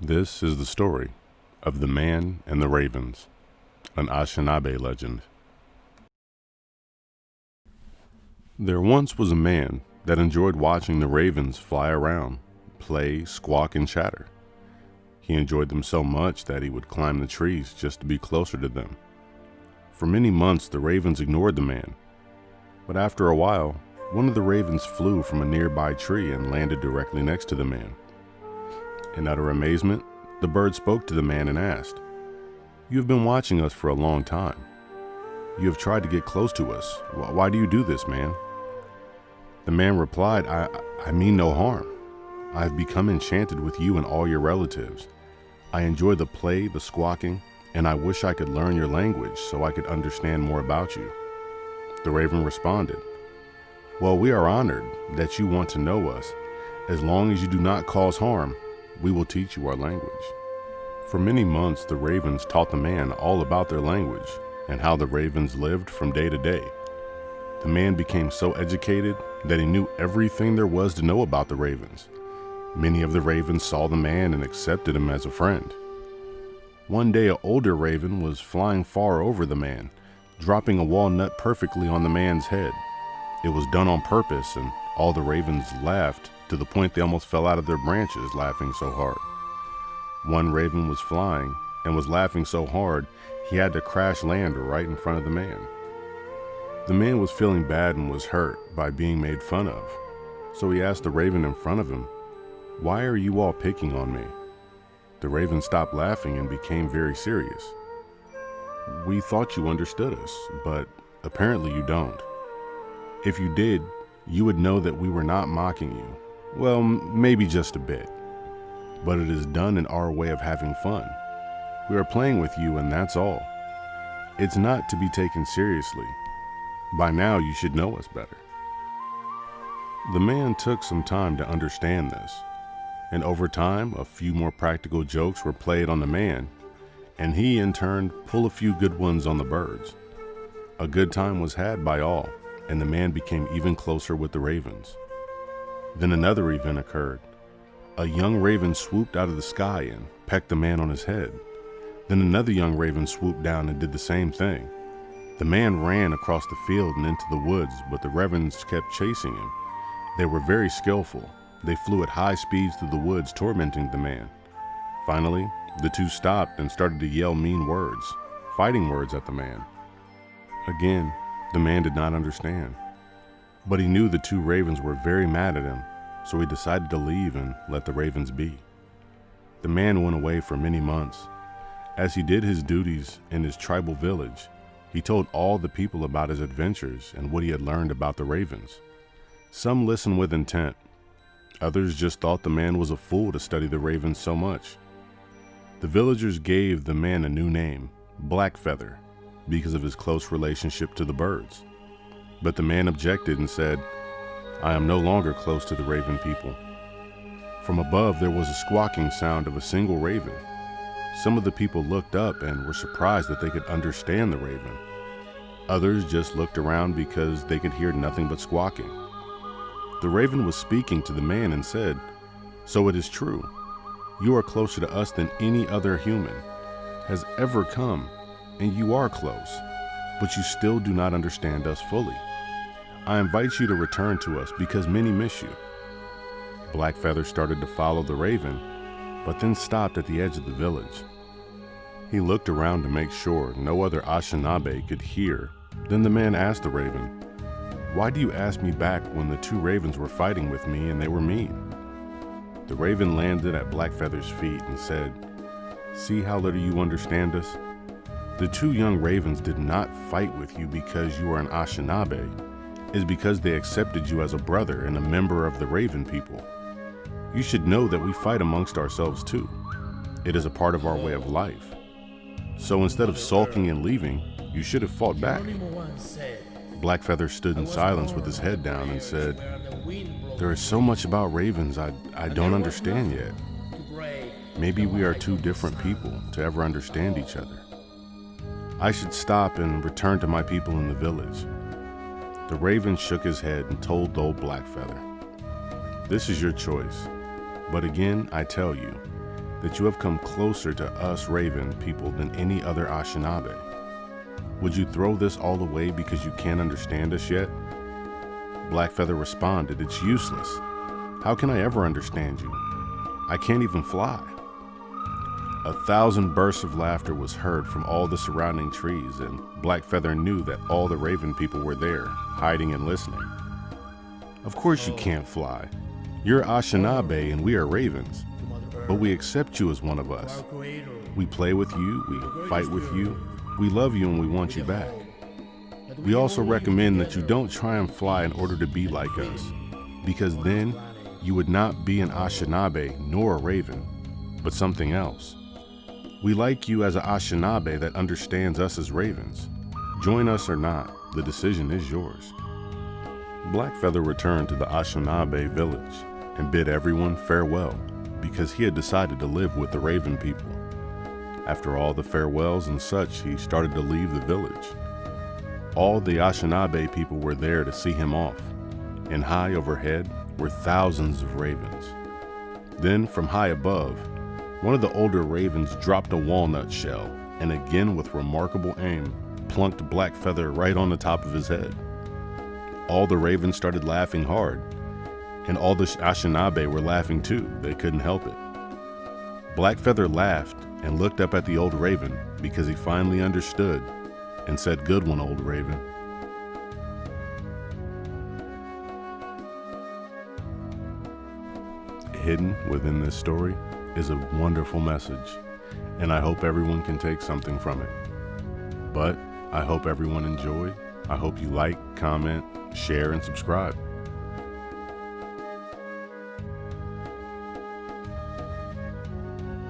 This is the story of the Man and the Ravens, an Anishinaabe legend. There once was a man that enjoyed watching the ravens fly around, play, squawk, and chatter. He enjoyed them so much that he would climb the trees just to be closer to them. For many months, the ravens ignored the man, but after a while, one of the ravens flew from a nearby tree and landed directly next to the man. In utter amazement, the bird spoke to the man and asked, "You have been watching us for a long time. You have tried to get close to us. Why do you do this, man?" The man replied, I mean no harm. I have become enchanted with you and all your relatives. I enjoy the play, the squawking, and I wish I could learn your language so I could understand more about you." The raven responded, "Well, we are honored that you want to know us. As long as you do not cause harm, we will teach you our language." For many months, the ravens taught the man all about their language and how the ravens lived from day to day. The man became so educated that he knew everything there was to know about the ravens. Many of the ravens saw the man and accepted him as a friend. One day, an older raven was flying far over the man, dropping a walnut perfectly on the man's head. It was done on purpose, and all the ravens laughed to the point they almost fell out of their branches laughing so hard. One raven was flying and was laughing so hard he had to crash land right in front of the man. The man was feeling bad and was hurt by being made fun of, so he asked the raven in front of him, "Why are you all picking on me?" The raven stopped laughing and became very serious. "We thought you understood us, but apparently you don't. If you did, you would know that we were not mocking you. Well, maybe just a bit. But it is done in our way of having fun. We are playing with you and that's all. It's not to be taken seriously. By now you should know us better." The man took some time to understand this, and over time a few more practical jokes were played on the man, and he in turn pulled a few good ones on the birds. A good time was had by all, and the man became even closer with the ravens. Then another event occurred. A young raven swooped out of the sky and pecked the man on his head. Then another young raven swooped down and did the same thing. The man ran across the field and into the woods, but the ravens kept chasing him. They were very skillful. They flew at high speeds through the woods, tormenting the man. Finally, the two stopped and started to yell mean words, fighting words at the man. Again, the man did not understand, but he knew the two ravens were very mad at him, so he decided to leave and let the ravens be. The man went away for many months. As he did his duties in his tribal village, he told all the people about his adventures and what he had learned about the ravens. Some listened with intent. Others just thought the man was a fool to study the ravens so much. The villagers gave the man a new name, Blackfeather, because of his close relationship to the birds. But the man objected and said, "I am no longer close to the raven people." From above there was a squawking sound of a single raven. Some of the people looked up and were surprised that they could understand the raven. Others just looked around because they could hear nothing but squawking. The raven was speaking to the man and said, "So it is true. You are closer to us than any other human has ever come, and you are close, but you still do not understand us fully. I invite you to return to us because many miss you." Blackfeather started to follow the raven, but then stopped at the edge of the village. He looked around to make sure no other Anishinaabe could hear. Then the man asked the raven, "Why do you ask me back when the two ravens were fighting with me and they were mean?" The raven landed at Blackfeather's feet and said, "See how little you understand us? The two young ravens did not fight with you because you are an Anishinaabe. It is because they accepted you as a brother and a member of the raven people. You should know that we fight amongst ourselves too. It is a part of our way of life. So instead of sulking and leaving, you should have fought back." Blackfeather stood in silence with his head down and said, "There is so much about ravens I don't understand yet. Maybe we are two different people to ever understand each other. I should stop and return to my people in the village." The raven shook his head and told old Blackfeather, "This is your choice. But again, I tell you, that you have come closer to us Raven people than any other Anishinaabe. Would you throw this all away because you can't understand us yet? Blackfeather responded, "It's useless. How can I ever understand you? I can't even fly." 1,000 bursts of laughter was heard from all the surrounding trees, and Blackfeather knew that all the Raven people were there, hiding and listening. "Of course you can't fly. You're Anishinaabe and we are Ravens, but we accept you as one of us. We play with you, we fight with you, we love you and we want you back. We also recommend that you don't try and fly in order to be like us, because then you would not be an Anishinaabe nor a Raven, but something else. We like you as an Anishinaabe that understands us as Ravens. Join us or not, the decision is yours." Blackfeather returned to the Anishinaabe village and bid everyone farewell because he had decided to live with the Raven people. After all the farewells and such, he started to leave the village. All the Anishinaabe people were there to see him off, and high overhead were thousands of ravens. Then, from high above, one of the older ravens dropped a walnut shell and again with remarkable aim plunked Blackfeather right on the top of his head. All the ravens started laughing hard, and all the Anishinaabe were laughing too. They couldn't help it. Blackfeather laughed and looked up at the old raven because he finally understood and said, "Good one, old raven." Hidden within this story is a wonderful message, and I hope everyone can take something from it. But I hope everyone enjoyed. I hope you like, comment, share, and subscribe.